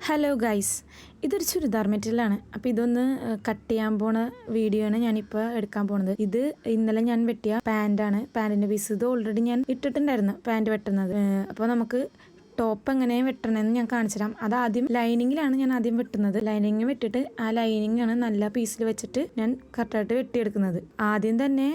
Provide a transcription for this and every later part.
Hello guys, ഇതൊരു ചുരിദാർ മെറ്റീരിയലാണ്. അപ്പോൾ ഇതൊന്ന് കട്ട് ചെയ്യാൻ പോണ വീഡിയോ ആണ് ഞാനിപ്പോൾ എടുക്കാൻ പോണത്. ഇത് ഇന്നലെ ഞാൻ വെട്ടിയ പാൻറ്റാണ്. പാൻറ്റിൻ്റെ പീസ് ഇത് ഓൾറെഡി ഞാൻ ഇട്ടിട്ടുണ്ടായിരുന്നു പാൻറ്റ് വെട്ടുന്നത്. അപ്പോൾ നമുക്ക് ടോപ്പ് എങ്ങനെ വെട്ടണമെന്ന് ഞാൻ കാണിച്ചു തരാം. അതാദ്യം ലൈനിങ്ങിലാണ് ഞാൻ ആദ്യം വെട്ടുന്നത്. ലൈനിങ് വെട്ടിയിട്ട് ആ ലൈനിങ്ങാണ് നല്ല പീസിൽ വെച്ചിട്ട് ഞാൻ കറക്റ്റായിട്ട് വെട്ടിയെടുക്കുന്നത്. ആദ്യം തന്നെ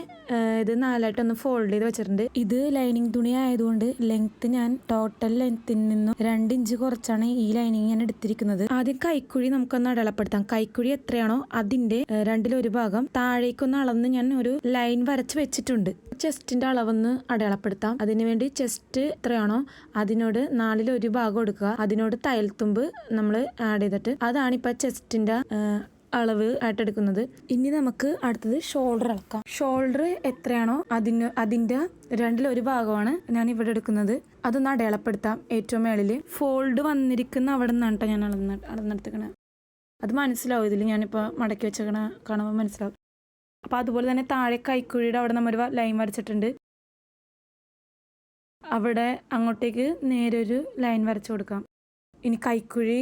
ഇത് നാലായിട്ടൊന്ന് ഫോൾഡ് ചെയ്ത് വെച്ചിട്ടുണ്ട്. ഇത് ലൈനിങ് തുണി ആയതുകൊണ്ട് ലെങ്ത്ത് ഞാൻ ടോട്ടൽ ലെങ്ത്തിൽ നിന്നും 2 ഇഞ്ച് കുറച്ചാണ് ഈ ലൈനിങ് ഞാൻ എടുത്തിരിക്കുന്നത്. ആദ്യം കൈക്കുഴി നമുക്കൊന്ന് അടയാളപ്പെടുത്താം. കൈക്കുഴി എത്രയാണോ അതിൻ്റെ 2/1 ഭാഗം താഴേക്കൊന്ന് അളന്ന് ഞാൻ ഒരു ലൈൻ വരച്ച് വെച്ചിട്ടുണ്ട്. ചെസ്റ്റിൻ്റെ അളവൊന്ന് അടയാളപ്പെടുത്താം. അതിനുവേണ്ടി ചെസ്റ്റ് എത്രയാണോ അതിനോട് 4/1 ഭാഗം എടുക്കുക. അതിനോട് തയ്യൽത്തുമ്പ് നമ്മൾ ആഡ് ചെയ്തിട്ട് അതാണ് ഇപ്പോൾ ചെസ്റ്റിൻ്റെ അളവ് ആയിട്ട് എടുക്കുന്നത്. ഇനി നമുക്ക് അടുത്തത് ഷോൾഡർ അളക്കാം. ഷോൾഡർ എത്രയാണോ അതിൻ്റെ 2/1 ഭാഗമാണ് ഞാൻ ഇവിടെ എടുക്കുന്നത്. അതൊന്ന് അടയാളപ്പെടുത്താം. ഏറ്റവും മേളിൽ ഫോൾഡ് വന്നിരിക്കുന്ന അവിടെ നിന്നാണ് കേട്ടോ ഞാൻ അളന്നെടുത്തേക്കണത്. അത് മനസ്സിലാവും. ഇതിൽ ഞാനിപ്പോൾ മടക്കി വെച്ചേക്കണ കാണുമ്പോൾ മനസ്സിലാവും. അപ്പോൾ അതുപോലെ തന്നെ താഴെ കൈക്കുഴിയുടെ അവിടെ നമ്മൾ ലൈൻ വരച്ചിട്ടുണ്ട്. അവിടെ അങ്ങോട്ടേക്ക് നേരെ ഒരു ലൈൻ വരച്ചു കൊടുക്കാം. ഇനി കൈക്കുഴി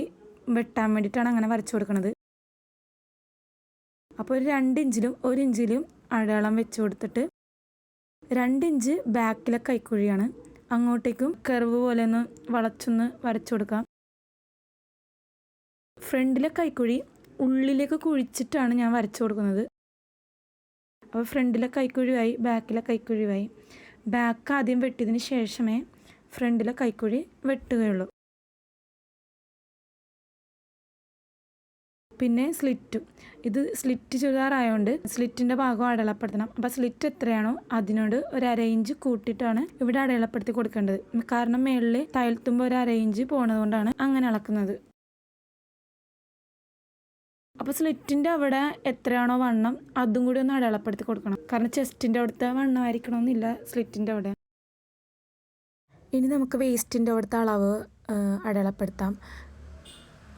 വെട്ടാൻ വേണ്ടിയിട്ടാണ് അങ്ങനെ വരച്ചു കൊടുക്കുന്നത്. അപ്പോൾ ഒരു 2 ഇഞ്ചിലും 1 ഇഞ്ചിലും അടയാളം വെച്ച് കൊടുത്തിട്ട് 2 ഇഞ്ച് ബാക്കിലെ കൈക്കുഴിയാണ്. അങ്ങോട്ടേക്കും കർവ് പോലെ ഒന്ന് വളച്ചൊന്ന് വരച്ചു കൊടുക്കാം. ഫ്രണ്ടിലെ കൈക്കുഴി ഉള്ളിലേക്ക് കുഴിച്ചിട്ടാണ് ഞാൻ വരച്ചു കൊടുക്കുന്നത്. അപ്പോൾ ഫ്രണ്ടിലെ കൈക്കുഴിയായി, ബാക്കിലെ കൈക്കുഴിയായി. ബാക്ക് ആദ്യം വെട്ടിയതിന് ശേഷമേ ഫ്രണ്ടിലെ കൈക്കുഴി വെട്ടുകയുള്ളൂ. പിന്നെ സ്ലിറ്റും. ഇത് സ്ലിറ്റ് ചുരിദാറായതുകൊണ്ട് സ്ലിറ്റിൻ്റെ ഭാഗം അടയാളപ്പെടുത്തണം. അപ്പോൾ സ്ലിറ്റ് എത്രയാണോ അതിനോട് ഒരു 1/2 ഇഞ്ച് കൂട്ടിയിട്ടാണ് ഇവിടെ അടയാളപ്പെടുത്തി കൊടുക്കേണ്ടത്. കാരണം മേളിൽ തയ്യൽത്തുമ്പോൾ ഒരു 1/2 ഇഞ്ച് പോണതുകൊണ്ടാണ് അങ്ങനെ അളക്കുന്നത്. അപ്പോൾ സ്ലിറ്റിൻ്റെ അവിടെ എത്രയാണോ വണ്ണം അതും കൂടി ഒന്ന് അടയാളപ്പെടുത്തി കൊടുക്കണം. കാരണം ചെസ്റ്റിൻ്റെ അവിടുത്തെ വണ്ണമായിരിക്കണമെന്നില്ല സ്ലിറ്റിൻ്റെ അവിടെ. ഇനി നമുക്ക് വേസ്റ്റിൻ്റെ അവിടുത്തെ അളവ് അടയാളപ്പെടുത്താം.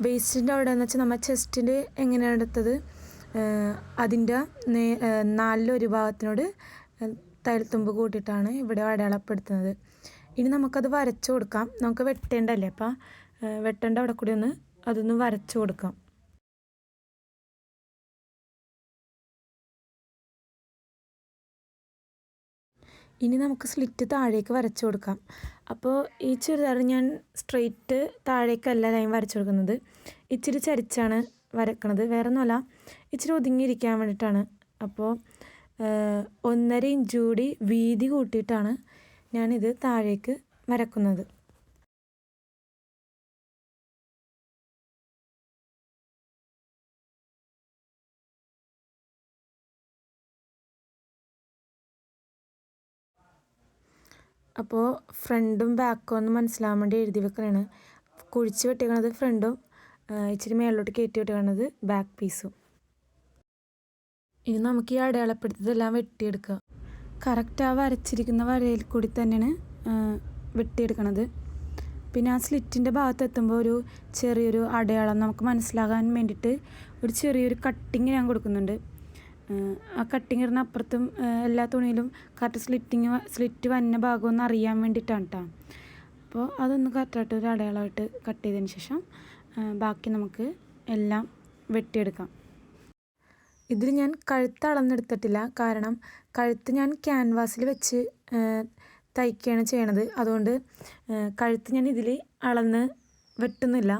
വേസ്റ്റിൻ്റെ അവിടെ എന്ന് വെച്ചാൽ നമ്മൾ ചെസ്റ്റിൽ എങ്ങനെയാണ് എടുത്തത് അതിൻ്റെ 4/1 ഭാഗത്തിനോട് തയ്യൽത്തുമ്പ് കൂട്ടിയിട്ടാണ് ഇവിടെ അടയാളപ്പെടുത്തുന്നത്. ഇനി നമുക്കത് വരച്ചു കൊടുക്കാം. നമുക്ക് വെട്ടേണ്ടല്ലേ, അപ്പോൾ വെട്ടേണ്ട അവിടെ കൂടി ഒന്ന് അതൊന്ന് വരച്ചു കൊടുക്കാം. ഇനി നമുക്ക് സ്ലിറ്റ് താഴേക്ക് വരച്ചു കൊടുക്കാം. അപ്പോൾ ഈ ചുരിദാർ ഞാൻ സ്ട്രെയിറ്റ് താഴേക്കല്ല ലൈൻ വരച്ചു കൊടുക്കുന്നത്. ഇച്ചിരി ചരിച്ചാണ് വരക്കണത്. വേറെ ഒന്നുമല്ല, ഇച്ചിരി ഒതുങ്ങിയിരിക്കാൻ വേണ്ടിയിട്ടാണ്. അപ്പോൾ 1.5 ഇഞ്ച് കൂടി വീതി കൂട്ടിയിട്ടാണ് ഞാനിത് താഴേക്ക് വരക്കുന്നത്. അപ്പോൾ ഫ്രണ്ടും ബാക്കും ഒന്ന് മനസ്സിലാവാൻ വേണ്ടി എഴുതി വെക്കണതാണ്. കുഴിച്ച് വെട്ടിക്കണത് ഫ്രണ്ടും ഇച്ചിരി മേളിലോട്ട് കയറ്റി വെട്ടിക്കണത് ബാക്ക് പീസും. ഇനി നമുക്ക് ഈ അടയാളപ്പെടുത്തിയതെല്ലാം വെട്ടിയെടുക്കുക. കറക്റ്റ് ആ വരച്ചിരിക്കുന്ന വരയിൽ കൂടി തന്നെയാണ് വെട്ടിയെടുക്കണത്. പിന്നെ ആ സ്ലിറ്റിൻ്റെ ഭാഗത്തെത്തുമ്പോൾ ഒരു ചെറിയൊരു അടയാളം നമുക്ക് മനസ്സിലാകാൻ വേണ്ടിയിട്ട് ഒരു ചെറിയൊരു കട്ടിങ് ഞാൻ കൊടുക്കുന്നുണ്ട്. ആ കട്ടിങ് ഇടുന്ന അപ്പുറത്തും എല്ലാ തുണിയിലും കറക്റ്റ് സ്ലിറ്റ് വന്ന ഭാഗം ഒന്ന് അറിയാൻ വേണ്ടിയിട്ടാണ് കേട്ടോ. അപ്പോൾ അതൊന്ന് കറക്റ്റായിട്ട് ഒരു അടയാളമായിട്ട് കട്ട് ചെയ്തതിന് ശേഷം ബാക്കി നമുക്ക് എല്ലാം വെട്ടിയെടുക്കാം. ഇതിൽ ഞാൻ കഴുത്ത് അളന്നെടുത്തിട്ടില്ല. കാരണം കഴുത്ത് ഞാൻ ക്യാൻവാസിൽ വെച്ച് തയ്ക്കുകയാണ് ചെയ്യണത്. അതുകൊണ്ട് കഴുത്ത് ഞാൻ ഇതിൽ അളന്ന് വെട്ടുന്നില്ല.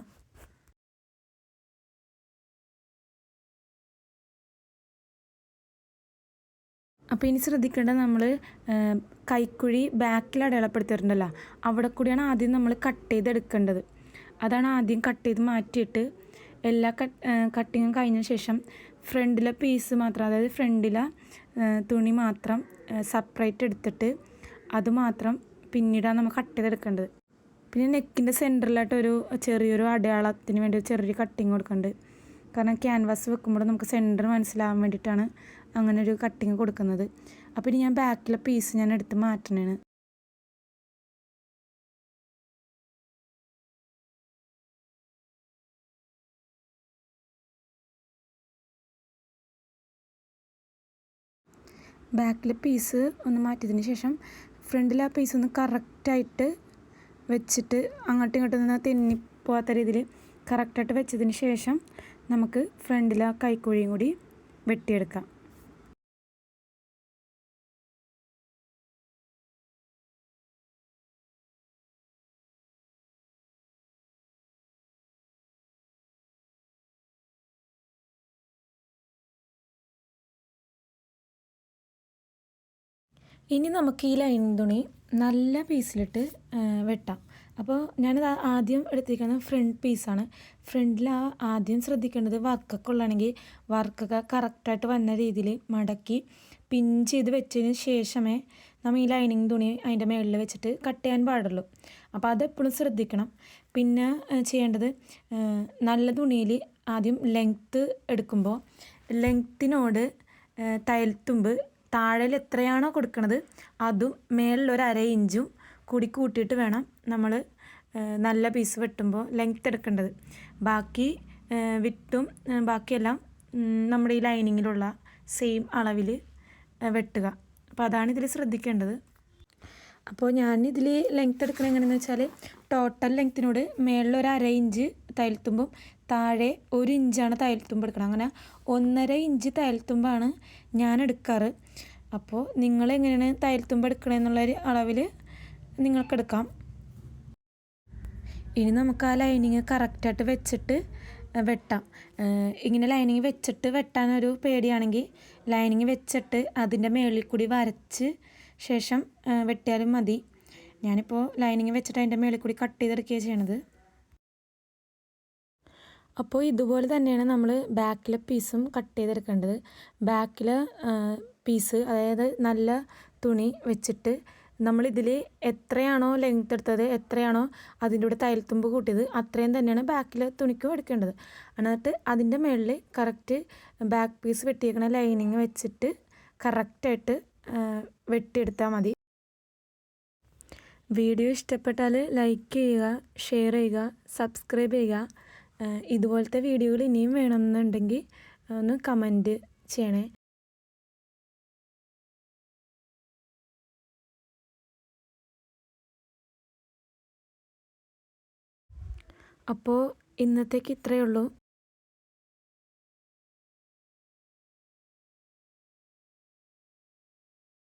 അപ്പോൾ ഇനി ശ്രദ്ധിക്കേണ്ടത്, നമ്മൾ കൈക്കുഴി ബാക്കിൽ അടയാളപ്പെടുത്തിയിട്ടുണ്ടല്ലോ, അവിടെ കൂടിയാണ് ആദ്യം നമ്മൾ കട്ട് ചെയ്തെടുക്കേണ്ടത്. അതാണ് ആദ്യം കട്ട് ചെയ്ത് മാറ്റിയിട്ട് എല്ലാ കട്ടിങ്ങും കഴിഞ്ഞ ശേഷം ഫ്രണ്ടിലെ പീസ് മാത്രം, അതായത് ഫ്രണ്ടിലെ തുണി മാത്രം സെപ്പറേറ്റ് എടുത്തിട്ട് അത് മാത്രം പിന്നീടാണ് നമ്മൾ കട്ട് ചെയ്തെടുക്കേണ്ടത്. പിന്നെ നെക്കിൻ്റെ സെൻറ്ററിലായിട്ട് ചെറിയൊരു അടയാളത്തിന് വേണ്ടി ചെറിയൊരു കട്ടിങ് കൊടുക്കുന്നുണ്ട്. കാരണം ക്യാൻവാസ് വെക്കുമ്പോൾ നമുക്ക് സെൻറ്റർ മനസ്സിലാവാൻ വേണ്ടിയിട്ടാണ് അങ്ങനെ ഒരു കട്ടിങ് കൊടുക്കുന്നത്. അപ്പോൾ ഇനി ഞാൻ ബാക്കിലെ പീസ് ഞാൻ എടുത്ത് മാറ്റണേണ്. ബാക്കിലെ പീസ് ഒന്ന് മാറ്റിയതിന് ശേഷം ഫ്രണ്ടിലെ ആ പീസ് ഒന്ന് കറക്റ്റായിട്ട് വെച്ചിട്ട് അങ്ങോട്ടും ഇങ്ങോട്ടും നിന്ന് തെന്നിപ്പോകാത്ത രീതിയിൽ കറക്റ്റായിട്ട് വെച്ചതിന് ശേഷം നമുക്ക് ഫ്രണ്ടിലെ കൈക്കുഴിയും കൂടി വെട്ടിയെടുക്കാം. ഇനി നമുക്ക് ഈ ലൈനിങ് തുണി നല്ല പീസിലിട്ട് വെട്ടാം. അപ്പോൾ ഞാനിത് ആദ്യം എടുത്തിരിക്കുന്നത് ഫ്രണ്ട് പീസാണ്. ഫ്രണ്ടിൽ ആദ്യം ശ്രദ്ധിക്കേണ്ടത് വർക്കൊക്കെ ഉള്ളതാണെങ്കിൽ വർക്കൊക്കെ കറക്റ്റായിട്ട് വന്ന രീതിയിൽ മടക്കി പിൻ ചെയ്ത് വെച്ചതിന് ശേഷമേ നമ്മൾ ഈ ലൈനിങ് തുണി അതിൻ്റെ മുകളിൽ വെച്ചിട്ട് കട്ട് ചെയ്യാൻ പാടുള്ളൂ. അപ്പോൾ അതെപ്പോഴും ശ്രദ്ധിക്കണം. പിന്നെ ചെയ്യേണ്ടത് നല്ല തുണിയിൽ ആദ്യം ലെങ്ത്ത് എടുക്കുമ്പോൾ ലെങ്ത്തിനോട് തയ്യൽത്തുമ്പ് താഴെ എത്രയാണോ കൊടുക്കുന്നത് അതും മേളിലൊരു 1/2 ഇഞ്ചും കൂടി കൂട്ടിയിട്ട് വേണം നമ്മൾ നല്ല പീസ് വെട്ടുമ്പോൾ ലെങ്ത്ത് എടുക്കേണ്ടത്. ബാക്കി വിട്ടും ബാക്കിയെല്ലാം നമ്മുടെ ഈ ലൈനിങ്ങിലുള്ള സെയിം അളവിൽ വെട്ടുക. അപ്പോൾ അതാണ് ഇതിൽ ശ്രദ്ധിക്കേണ്ടത്. അപ്പോൾ ഞാനിതിൽ ലെങ്ത്ത് എടുക്കുന്നത് എങ്ങനെയെന്ന് വെച്ചാൽ ടോട്ടൽ ലെങ്ത്തിനോട് മേളിലൊരു 1/2 ഇഞ്ച് തയ്യൽത്തുമ്പും താഴെ 1 ഇഞ്ചാണ് തയ്യൽത്തുമ്പ് എടുക്കണം. അങ്ങനെ 1.5 ഇഞ്ച് തയ്യൽത്തുമ്പാണ് ഞാൻ എടുക്കാറ്. അപ്പോൾ നിങ്ങളെങ്ങനെയാണ് തയ്യൽത്തുമ്പ് എടുക്കണമെന്നുള്ളൊരു അളവിൽ നിങ്ങൾക്കെടുക്കാം. ഇനി നമുക്ക് ആ ലൈനിങ് കറക്റ്റായിട്ട് വെച്ചിട്ട് വെട്ടാം. ഇങ്ങനെ ലൈനിങ് വെച്ചിട്ട് വെട്ടാനൊരു പേടിയാണെങ്കിൽ ലൈനിങ് വെച്ചിട്ട് അതിൻ്റെ മുകളിൽ കൂടി വരച്ച് ശേഷം വെട്ടിയാലും മതി. ഞാനിപ്പോൾ ലൈനിങ് വെച്ചിട്ട് അതിൻ്റെ മുകളിൽ കൂടി കട്ട് ചെയ്തെടുക്കുകയാണ് ചെയ്യണത്. അപ്പോൾ ഇതുപോലെ തന്നെയാണ് നമ്മൾ ബാക്കിലെ പീസും കട്ട് ചെയ്തെടുക്കേണ്ടത്. ബാക്കിലെ പീസ് അതായത് നല്ല തുണി വെച്ചിട്ട് നമ്മളിതിൽ എത്രയാണോ ലെങ്ത്ത് എടുത്തത് എത്രയാണോ അതിൻ്റെ കൂടെ തയ്യൽത്തുമ്പ് കൂട്ടിയത് അത്രയും തന്നെയാണ് ബാക്കിലെ തുണിക്കും എടുക്കേണ്ടത്. എന്നിട്ട് അതിൻ്റെ മുകളിൽ കറക്റ്റ് ബാക്ക് പീസ് വെട്ടിയേക്കണ ലൈനിങ് വെച്ചിട്ട് കറക്റ്റായിട്ട് വെട്ടിയെടുത്താൽ മതി. വീഡിയോ ഇഷ്ടപ്പെട്ടാൽ ലൈക്ക് ചെയ്യുക, ഷെയർ ചെയ്യുക, സബ്സ്ക്രൈബ് ചെയ്യുക. ഇതുപോലത്തെ വീഡിയോകൾ ഇനിയും വേണമെന്നുണ്ടെങ്കിൽ ഒന്ന് കമൻറ്റ് ചെയ്യണേ. അപ്പോൾ ഇന്നത്തേക്ക് ഇത്രയേ ഉള്ളൂ.